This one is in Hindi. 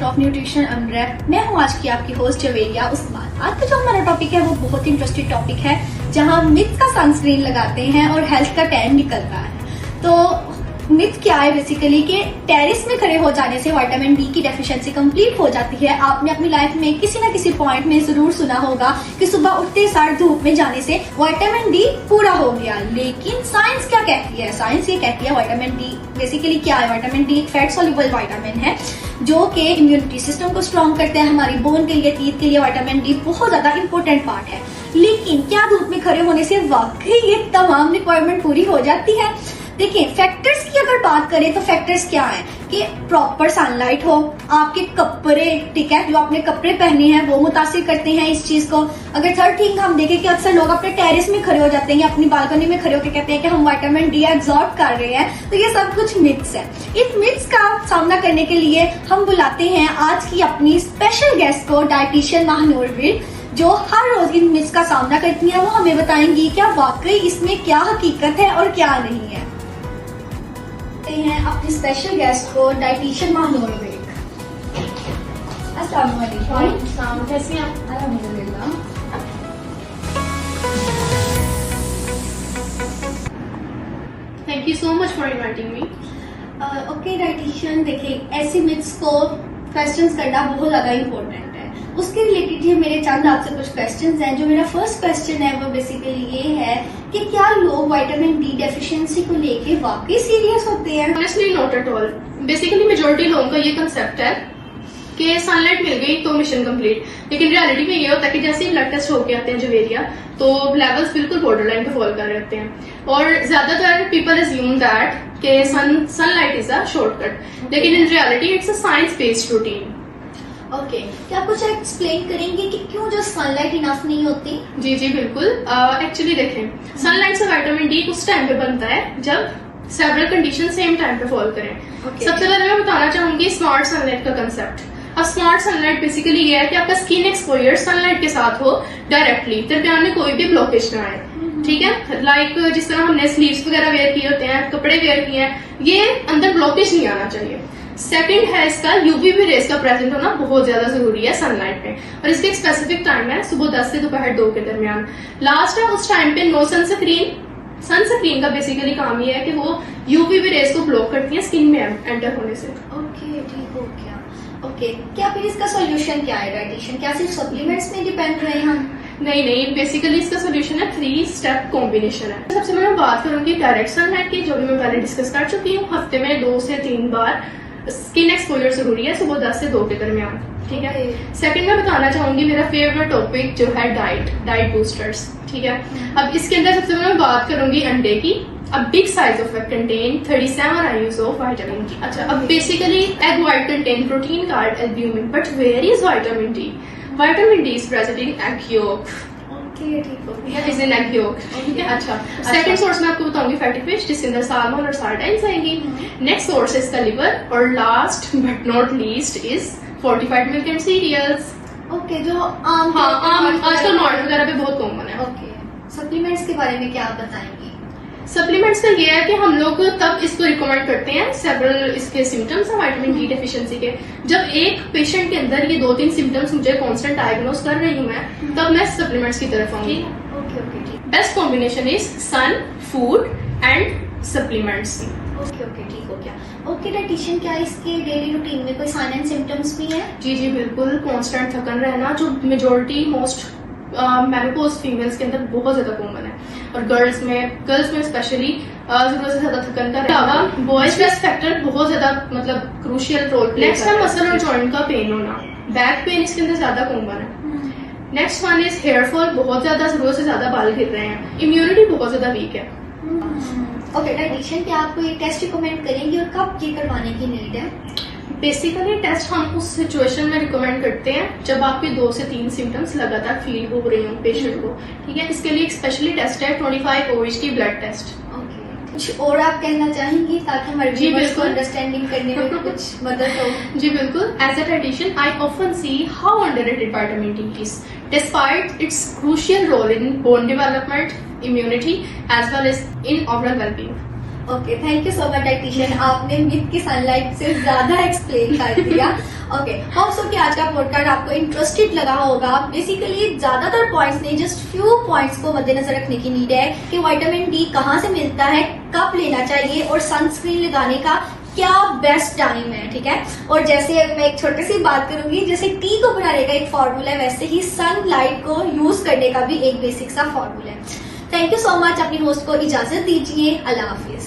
Of nutrition unwrap. मैं हूँ आज की आपकी होस्ट जवेरिया उस्मान। आज का जो हमारा टॉपिक है वो बहुत इंटरेस्टिंग टॉपिक है, जहाँ मिथ का सनस्क्रीन लगाते हैं और हेल्थ का टैन निकलता है। तो मिथ क्या है बेसिकली कि टेरेस में खड़े हो जाने से विटामिन डी की डेफिशिएंसी कंप्लीट हो जाती है। आपने अपनी लाइफ में किसी ना किसी पॉइंट में जरूर सुना होगा कि सुबह उठते सार धूप में जाने से विटामिन डी पूरा हो गया। लेकिन साइंस क्या कहती है? साइंस ये कहती है विटामिन डी बेसिकली क्या है। विटामिन डी एक फैट सॉल्युबल विटामिन है जो कि इम्यूनिटी सिस्टम को स्ट्रॉन्ग करता है। हमारी बोन के लिए, टीथ के लिए विटामिन डी बहुत ज्यादा इंपॉर्टेंट पार्ट है। लेकिन क्या धूप में खड़े होने से वाकई ये तमाम रिक्वायरमेंट पूरी हो जाती है? देखिए, फैक्टर्स की अगर बात करें तो फैक्टर्स क्या है कि प्रॉपर सनलाइट हो, आपके कपड़े, ठीक है, जो आपने कपड़े पहने हैं वो मुतासिर करते हैं इस चीज को। अगर थर्ड थिंग हम देखें कि अक्सर लोग अपने टेरेस में खड़े हो जाते हैं या अपनी बालकनी में खड़े होकर कहते हैं कि हम विटामिन डी एब्जॉर्ब कर रहे हैं, तो ये सब कुछ मिथ्स है। इन मिथ्स का सामना करने के लिए हम बुलाते हैं आज की अपनी स्पेशल गेस्ट को, डाइटिशियन महानूर विर्क, जो हर रोज इन मिथ्स का सामना करती है। वो हमें बताएंगी क्या वाकई इसमें क्या हकीकत है और क्या नहीं है। हैं अपनी स्पेशल गेस्ट को, डाइटिशियन महानूर विर्क। अस्सलाम वालेकुम। कैसे हैं आप? अल्हम्दुलिल्लाह। Thank you so much for inviting me. Okay dietitian, देखिए ऐसी मिथ्स को क्वेश्चंस करना बहुत ज्यादा इम्पोर्टेंट है। उसके रिलेटेड ही मेरे चंद आपसे कुछ क्वेश्चंस हैं। जो मेरा फर्स्ट क्वेश्चन है वो बेसिकली ये है कि क्या लोग विटामिन डी डेफिशिएंसी को लेके वाकई सीरियस होते हैं? Honestly not at all. Basically majority लोगों का ये कंसेप्ट है कि सनलाइट मिल गई तो मिशन कंप्लीट। लेकिन रियलिटी में ये होता है कि जैसे ही ब्लड टेस्ट होके आते हैं जवेरिया, तो लेवल्स बिल्कुल बॉर्डर लाइन पे फॉल कर रहे होते हैं। और ज्यादातर पीपल अज्यूम दैट कि सनलाइट इज अ शॉर्टकट, लेकिन in reality it's a science based routine. Okay, क्या कुछ एक्सप्लेन करेंगे कि क्यों जो सनलाइट इनफ नहीं होती? जी जी बिल्कुल। एक्चुअली देखें, सनलाइट से विटामिन डी उस टाइम पे बनता है जब सेवरल कंडीशन सेम टाइम पे फॉल करें। सबसे पहले मैं बताना चाहूंगी स्मार्ट सनलाइट का कंसेप्ट। अब स्मार्ट सनलाइट बेसिकली ये है कि आपका स्किन एक्सपोजर सनलाइट के साथ हो डायरेक्टली, दरमियान में कोई भी ब्लॉकेज ना आए। ठीक है, लाइक जिस तरह हमने स्लीव्स वगैरह वेयर किए होते हैं, कपड़े वेयर किए हैं, ये अंदर ब्लॉकेज नहीं आना चाहिए। सेकंड है इसका यूवीबी रेस का प्रेजेंट होना बहुत ज्यादा जरूरी है सनलाइट में, और इसके एक स्पेसिफिक टाइम है सुबह 10 से दोपहर 2 के दरमियान। लास्ट है उस टाइम पे नो सनस्क्रीन। सनस्क्रीन का बेसिकली काम ये है कि वो यूवीबी रेस को ब्लॉक करती है स्किन में एंटर होने से। ओके, ठीक हो गया। ओके, क्या फिर इसका सॉल्यूशन क्या है डाइटिशियन? क्या सिर्फ सप्लीमेंट्स में डिपेंड रहे हम? नहीं, बेसिकली इसका सोल्यूशन है 3 स्टेप कॉम्बिनेशन है। सबसे पहले मैं बात करूंगी डायरेक्ट सनलाइट की, जो भी मैं पहले डिस्कस कर चुकी हूँ। हफ्ते में 2 से 3 बार स्किन एक्सपोजर जरूरी है सुबह 10 से 2 के दरमियान। ठीक है। सेकंड मैं बताना चाहूंगी मेरा फेवरेट टॉपिक जो है डाइट बूस्टर्स। ठीक है, अब इसके अंदर सबसे पहले मैं बात करूंगी अंडे की। A big size of egg contain 37 IUs of vitamin D. अच्छा, अब basically egg white contain protein called albumin, but where is vitamin D? Vitamin D is present in egg yolk. Okay, ठीक हो गया। Is in egg yolk. ठीक है। अच्छा, सेकंड सोर्स मैं आपको बताऊंगी फैटी फिश, जिसके अंदर साल्मन और सार्डाइन्स आएंगी। नेक्स्ट सोर्स है इसका लिवर, और last but not least is fortified milk and cereals. Okay, जो आम आजकल मॉडल वगैरह पे बहुत कॉमन है। ओके, सप्लीमेंट्स के बारे में क्या आप बताएंगे? सप्लीमेंट्स का ये है कि हम लोग तब इसको रिकमेंड करते हैं, सेवरल इसके सिम्टम्स हैं विटामिन डी डेफिशिएंसी के। जब एक पेशेंट के अंदर ये 2-3 सिम्टम्स मुझे कांस्टेंट डायग्नोस कर रही हूँ मैं, तब मैं सप्लीमेंट्स की तरफ आऊंगी। ओके, ठीक। Best combination is sun, food and supplements. Okay, ठीक हो गया। ओके डाइटिशियन, क्या इसके डेली रूटीन में कोई साइन एंड सिम्टम्स भी हैं? जी बिल्कुल। कांस्टेंट थकन रहना जो मेजोरिटी मोस्ट मेनोपॉज फीमेल्स के अंदर बहुत ज्यादा कॉमन है, और गर्ल्स में स्पेशली जरूरत से ज्यादा थकन का अलावा बॉयज स्ट्रेस फैक्टर बहुत ज्यादा मतलब क्रूशियल रोल प्ले। नेक्स्ट है मसल और जॉइंट का पेन होना, बैक पेन इसके अंदर ज्यादा कॉमन है। Next one is here fall, बहुत ज्यादा जरूरत से ज्यादा बाल गिर रहे हैं। इम्यूनिटी बहुत ज्यादा वीक है। ओके डाइटिशियन, क्या आपको ये टेस्ट रिकमेंड करेंगे और कब ये करवाने की नीड है? बेसिकली टेस्ट हम उस सिचुएशन में रिकमेंड करते हैं जब आपके 2 से 3 सिम्टम्स लगातार फील हो रहे हो पेशेंट को। ठीक है, इसके लिए एक स्पेशली टेस्ट है 25 OHT ब्लड टेस्ट। कुछ और आप कहना चाहेंगी ताकि हमारे व्यूअर्स को अंडरस्टैंडिंग करने में कुछ मदद हो? जी बिल्कुल। As a dietitian I often see how underrated vitamin D is despite its crucial role in bone development, immunity as well as in overall wellbeing. Okay, thank you so much dietitian, आपने मिथ की सनलाइट से ज्यादा एक्सप्लेन कर दिया। ओके, होप सो कि आज का पॉडकास्ट आपको इंटरेस्टेड लगा होगा। बेसिकली ज्यादातर पॉइंट्स नहीं, जस्ट फ्यू पॉइंट्स को मद्देनजर रखने की नीड है कि विटामिन डी कहाँ से मिलता है, कब लेना चाहिए और सनस्क्रीन लगाने का क्या बेस्ट टाइम है, ठीक है। और जैसे मैं एक छोटी सी बात करूंगी, जैसे टी को बनाने का एक फॉर्मूला है, वैसे ही सनलाइट को यूज करने का भी एक बेसिक सा फॉर्मूला है। Thank you so much. अपनी होस्ट को इजाजत दीजिए। अल्लाह हाफिज।